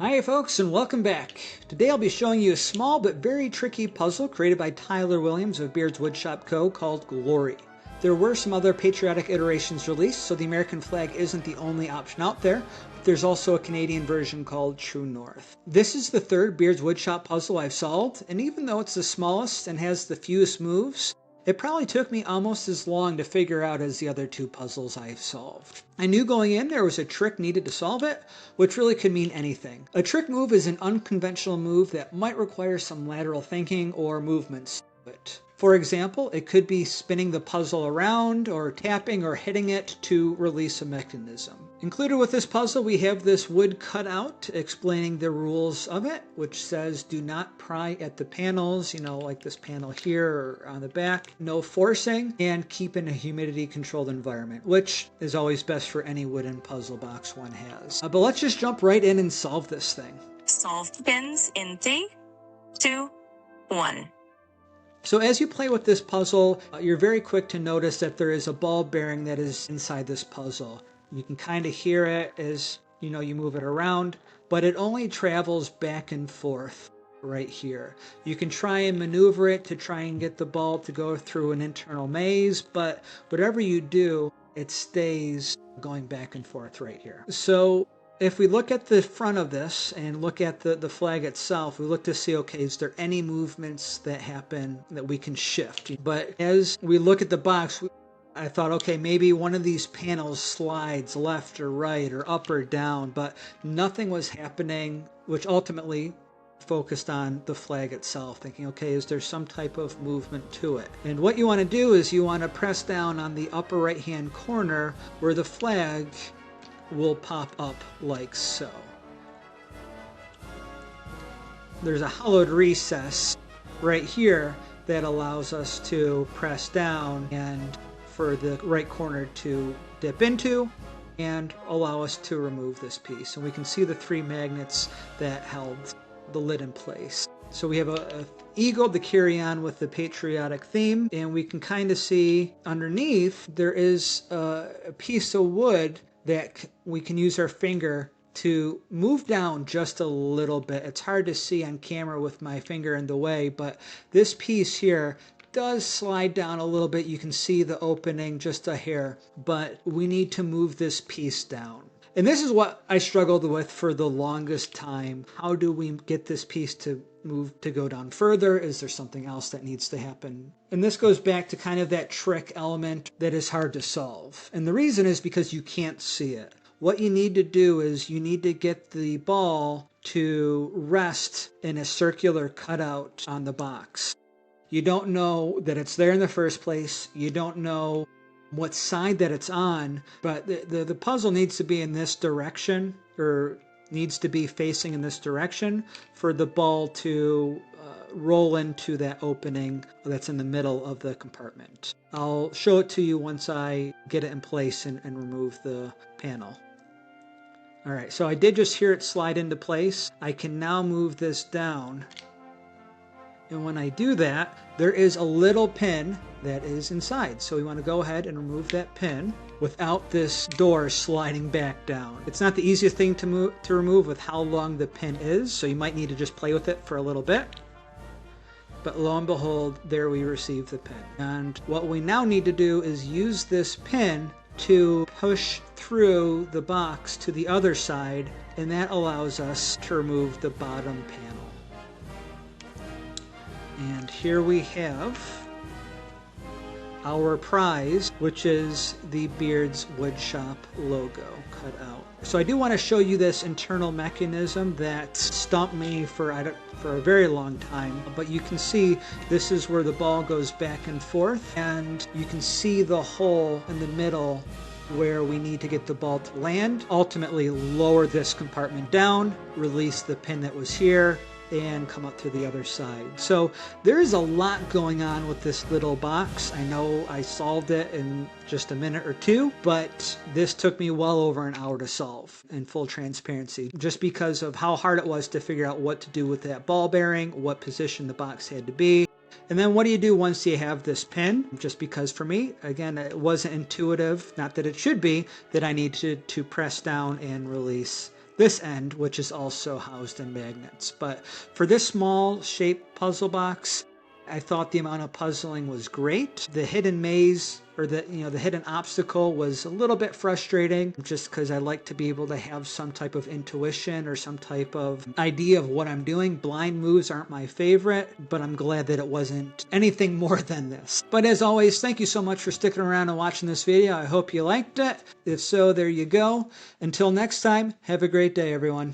Hi folks, and welcome back. Today I'll be showing you a small but very tricky puzzle created by Tyler Williams of BeardsWoodshop Co. called Glory. There were some other patriotic iterations released, so the American flag isn't the only option out there, but there's also a Canadian version called True North. This is the third BeardsWoodshop puzzle I've solved, and even though it's the smallest and has the fewest moves, it probably took me almost as long to figure out as the other two puzzles I've solved. I knew going in there was a trick needed to solve it, which really could mean anything. A trick move is an unconventional move that might require some lateral thinking or movements to it. For example, it could be spinning the puzzle around or tapping or hitting it to release a mechanism. Included with this puzzle, we have this wood cutout explaining the rules of it, which says do not pry at the panels, like this panel here or on the back, no forcing, and keep in a humidity controlled environment, which is always best for any wooden puzzle box one has. But let's just jump right in and solve this thing. Solve begins in 3, 2, 1. So as you play with this puzzle, you're very quick to notice that there is a ball bearing that is inside this puzzle. You can kind of hear it as you move it around, but it only travels back and forth right here. You can try and maneuver it to try and get the ball to go through an internal maze, but whatever you do, it stays going back and forth right here. So if we look at the front of this and look at the flag itself, we look to see, okay, is there any movements that happen that we can shift? But as we look at the box, I thought, okay, maybe one of these panels slides left or right or up or down, but nothing was happening, which ultimately focused on the flag itself, thinking, okay, is there some type of movement to it? And what you want to do is you want to press down on the upper right hand corner where the flag will pop up like so. There's a hollowed recess right here that allows us to press down and for the right corner to dip into and allow us to remove this piece. And we can see the three magnets that held the lid in place. So we have a eagle to carry on with the patriotic theme, and we can kind of see underneath there is a piece of wood that we can use our finger to move down just a little bit. It's hard to see on camera with my finger in the way, but this piece here does slide down a little bit. You can see the opening just a hair, but we need to move this piece down. And this is what I struggled with for the longest time. How do we get this piece to move to go down further? Is there something else that needs to happen? And this goes back to kind of that trick element that is hard to solve. And the reason is because you can't see it. What you need to do is you need to get the ball to rest in a circular cutout on the box. You don't know that it's there in the first place. You don't know what side that it's on, but the puzzle needs to be in this direction, or needs to be facing in this direction for the ball to roll into that opening that's in the middle of the compartment. I'll show it to you once I get it in place and remove the panel. All right, so I did just hear it slide into place. I can now move this down. And when I do that, there is a little pin that is inside. So we want to go ahead and remove that pin without this door sliding back down. It's not the easiest thing to remove with how long the pin is, so you might need to just play with it for a little bit. But lo and behold, there we receive the pin. And what we now need to do is use this pin to push through the box to the other side, and that allows us to remove the bottom panel. And here we have our prize, which is the Beards Woodshop logo cut out. So I do want to show you this internal mechanism that stumped me for a very long time. But you can see this is where the ball goes back and forth, and you can see the hole in the middle where we need to get the ball to land. Ultimately lower this compartment down, release the pin that was here, and come up to the other side. So there is a lot going on with this little box. I know I solved it in just a minute or two, but this took me well over an hour to solve, in full transparency, just because of how hard it was to figure out what to do with that ball bearing, what position the box had to be. And then what do you do once you have this pin? Just because for me, again, it wasn't intuitive, not that it should be, that I need to press down and release this end, which is also housed in magnets. But for this small shape puzzle box, I thought the amount of puzzling was great. The hidden maze, or the hidden obstacle, was a little bit frustrating, just because I like to be able to have some type of intuition or some type of idea of what I'm doing. Blind moves aren't my favorite, but I'm glad that it wasn't anything more than this. But as always, thank you so much for sticking around and watching this video. I hope you liked it. If so, there you go. Until next time, have a great day, everyone.